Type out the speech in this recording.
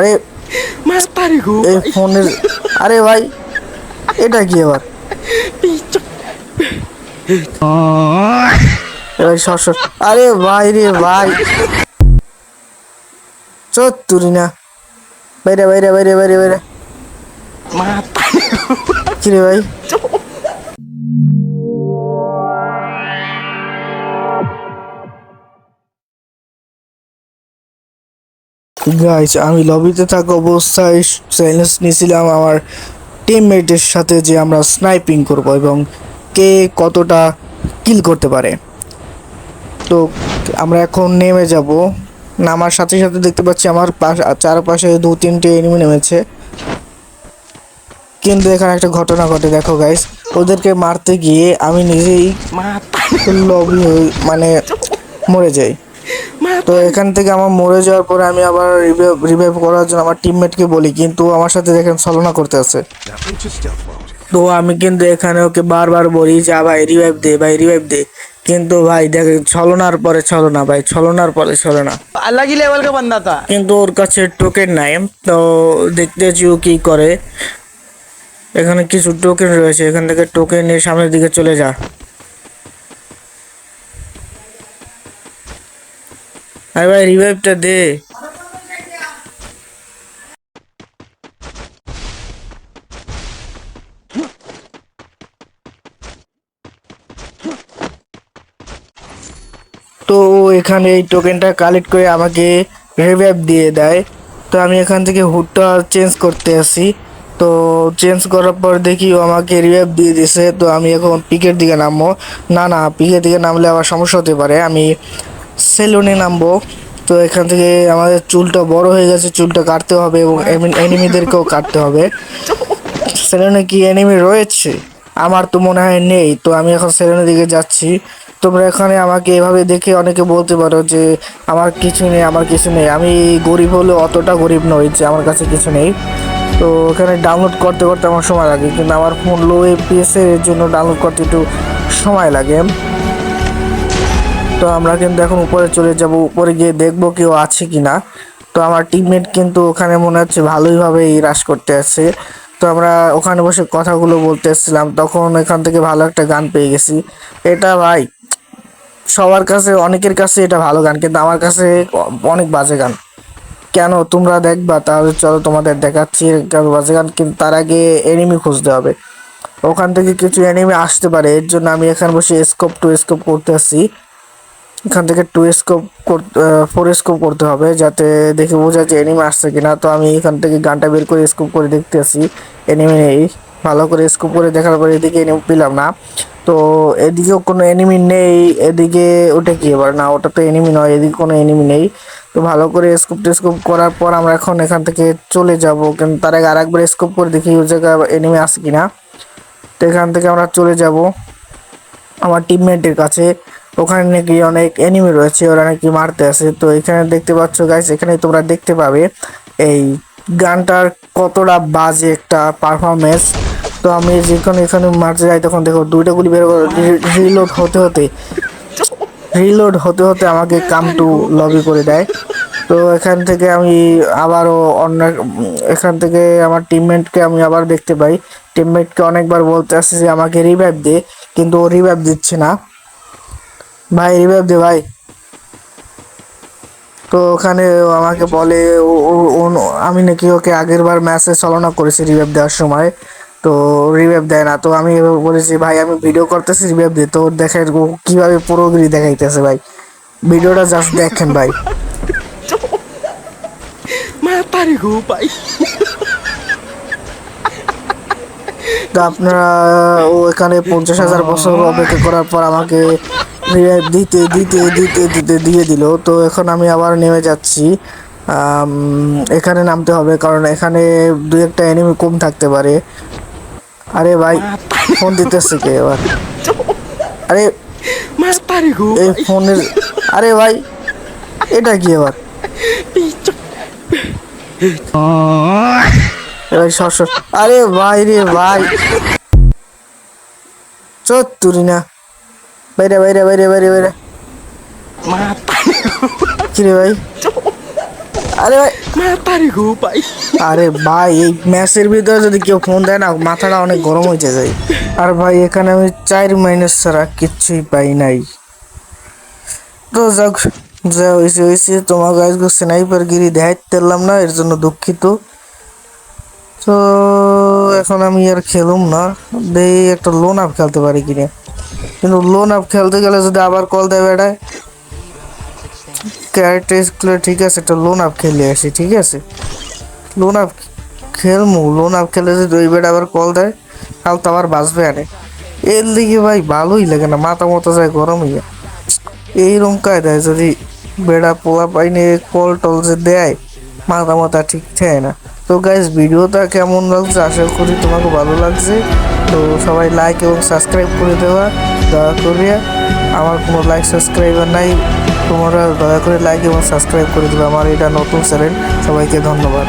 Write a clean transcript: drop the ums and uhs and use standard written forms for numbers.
আরে এই ফোনের, আরে ভাই এটা কি আবার? ভাই সর। আরে ভাই রে ভাই, চত্তুরি না। বাইরে বাইরে বাইরে বাইরে বাইরে। কি রে ভাই? গাইস, আমি লবিতে থাকা অবস্থায় চ্যালেঞ্জ নিয়েছিলাম আমার টিমমেটের সাথে যে আমরা স্নাইপিং করব এবং কে কতটা কিল করতে পারে। তো আমরা এখন নেমে যাব। নামার সাথে সাথে দেখতে পাচ্ছি আমার চারপাশে 2-3টে এনিমি নেমেছে। কিন্তু এখানে একটা ঘটনা ঘটে, দেখো গাইস, ওদেরকে মারতে গিয়ে আমি নিজেই লবি মানে মরে যাই। তো এখান থেকে আমার মরে যাওয়ার পরে আমি আবার রিভাইভ করার জন্য আমার টিমমেটকে বলি, কিন্তু আমার সাথে দেখেন ছলনা করতে আছে। তো আমি কিন্তু এখানে ওকে বারবার বলি যা ভাই রিভাইভ দে, ভাই রিভাইভ দে। কিন্তু ভাই দেখে ছলনার পরে ছলনা, ভাই ছলনার পরে ছলনা। अलग ही लेवल का बंदा था। কিন্তু ওর কাছে টোকেন নাই। তো দেখতেছি ও কি করে। এখানে কিছু টোকেন রয়েছে, এখান থেকে টোকেন নিয়ে সামনের দিকে চলে যা। আরে ভাই রিভাইভটা দে। তো এখানে এই টোকেনটা কালেক্ট করে আমাকে রিভাইভ দিয়ে দেয়। তো আমি এখান থেকে হুডটা চেঞ্জ করতে আসি। তো চেঞ্জ করার পর দেখি ও আমাকে রিভাইভ দিয়ে দিছে। তো আমি এখন পিকের দিকে নামবো। না, পিকের দিকে নামলে আবার সমস্যা হতে পারে, আমি সেলুনে নামবো। তো এখান থেকে আমাদের চুলটা বড় হয়ে গেছে, চুলটা কাটতে হবে এবং এনিমিদেরকেও কাটতে হবে। সেলুনে কি এনিমি রয়েছে? আমার তো মনে হয় নেই। তো আমি এখন সেলুনের দিকে যাচ্ছি। তোমরা এখানে আমাকে এভাবে দেখে অনেকে বলতে পারো যে আমার কিছু নেই, আমার কিছু নেই। আমি গরিব হলেও অতটা গরিব নই যে আমার কাছে কিছু নেই। তো এখানে ডাউনলোড করতে করতে আমার সময় লাগে, কিন্তু আমার ফোন লো এফপিএস এর জন্য ডাউনলোড করতে একটু সময় লাগে। তো আমরা কিন্তু এখন উপরে চলে যাব, উপরে গিয়ে দেখবো কেউ আছে কিনা। তো আমার টিমমেট কিন্তু ওখানে মনে হচ্ছে ভালোইভাবে রাশ করতে আছে। তো আমরা ওখানে বসে কথাগুলো বলতে এসেছিলাম, তখন এখান থেকে ভালো একটা গান পেয়ে গেছি। এটা ভাই সবার কাছে, অনেকের কাছে এটা ভালো গান, কিন্তু আমার কাছে অনেক বাজে গান। কেন তোমরা দেখবা? তাহলে চলো তোমাদের দেখাচ্ছি বাজে গান। কিন্তু তার আগে এনিমি খুঁজতে হবে, ওখান থেকে কিছু এনিমি আসতে পারে। এর জন্য আমি এখানে বসে স্কোপ টু স্কোপ করতে আসছি। এখান থেকে 2 স্কোপ 4 স্কোপ করতে হবে, যাতে দেখে বোঝা যায় এনিমি আসছে কিনা। তো আমি এখান থেকে গানটা বের করে স্কোপ করে দেখতে আসি, এনিমি নেই। ভালো করে স্কোপ করে দেখার পরে এদিকে এনিমি পেলাম না। তো এদিকেও কোনো এনিমি নেই। এদিকে ওটা কি এবার? না, ওটা তো এনিমি নয়, এদিকে কোনো এনিমি নেই। তো ভালো করে স্কোপ টেস্কোপ করার পর আমরা এখন এখান থেকে চলে যাব, কিন্তু তার আগে আরেকবার স্কোপ করে দেখি ওই জায়গায় এনিমি আছে কিনা। তো এখান থেকে আমরা চলে যাব আমার টিমমেটের কাছে। ওখানে নাকি অনেক এনিমি রয়েছে, ওরা নাকি মারতে আসে। তো এখানে দেখতে পাচ্ছ গাইস, এখানে তোমরা দেখতে পাবে এই গানটার কতটা বাজে একটা পারফরমেন্স। তো আমি যখন এখানে মারতে যাই তখন দেখো 2টা গুলি বের করে রিলোড হতে হতে আমাকে কাম টু লবি করে দেয়। তো এখান থেকে আমি আবারও অন্য এখান থেকে আমার টিমমেটকে আমি আবার দেখতে পাই। টিমমেটকে অনেকবার বলতে আসছে যে আমাকে রিভাইভ দে, কিন্তু ও রিভাইভ দিচ্ছে না। ভাই রিভাইভ দে ভাই। তো ওখানে ও আমাকে বলে আমি নাকি ওকে আগের বার ম্যাচে চালনা করেছি রিভাইভ দেওয়ার সময়, তো রিভাইভ দেয় না। তো আমি বলেছি ভাই আমি ভিডিও করতেছি, রিভাইভ দে। তো দেখেন ও কিভাবে পুরোগিরি দেখাইতেছে ভাই, ভিডিওটা জাস্ট দেখেন ভাই। তো আপনারা, ও এখানে 50,000 বছর অপেক্ষা করার পর আমাকে রিভাইভ দিতে দিতে দিতে দিতে দিয়ে দিল। তো এখন আমি আবার নেমে যাচ্ছি। এখানে নামতে হবে, কারণ এখানে 2-1টা এনিমি কম থাকতে পারে। আরে ভাই ফোন দিতেছে কে এবার? আরে এই ফোনের, আরে ভাই এটা কি এবার? ভাই সর। আরে ভাই রে ভাই, চত্তুরি না। বাইরে বাইরে বাইরে বাইরে বাইরে। কি রে ভাই? আরে ভাই, মাতারি গো ভাই। আরে ভাই এই ম্যাচের ভিতরে যদি কেউ ফোন দেয় না মাথাটা অনেক গরম হয়ে যায়। আর ভাই এখানে আমি 4 মাইনাস ছাড়া কিচ্ছুই পাই নাই। তো যাক, যা হয়েছে হয়েছে, তোমার আজকে স্নাইপার গিরি দেখাইতে পারলাম না, এর জন্য দুঃখিত। তো এখন আমি আর খেলুম না, দেখি একটা লোন আপ খেলতে পারি কিনা। কিন্তু লোন আপ খেলতে গেলে যদি আবার কল দেয় বেড়ায়, ক্যারেক্টার ঠিক আছে, একটা লোন আপ খেলে আসি, ঠিক আছে লোন আপ খেলমু। লোন আপ খেলে যদি ওই বেড়া আবার কল দেয়, কাল তো আবার বাঁচবে আরে। এর দিকে ভাই ভালোই লাগে না, মাথা মতো যায় গরম হইয়া। এইরকম কায়দায় যদি বেড়া পোলা পাইনে কল টল যে দেয়, মাথা মাথা ঠিক থাকে না। তো গাইজ ভিডিওটা কেমন লাগছে আশা করি তোমাকে ভালো লাগছে। তো সবাই লাইক এবং সাবস্ক্রাইব করে দেওয়া দয়া করে। আমার কোনো লাইক সাবস্ক্রাইবার নাই, তোমরা দয়া করে লাইক এবং সাবস্ক্রাইব করে দেবে, আমার এটা নতুন চ্যানেল। সবাইকে ধন্যবাদ।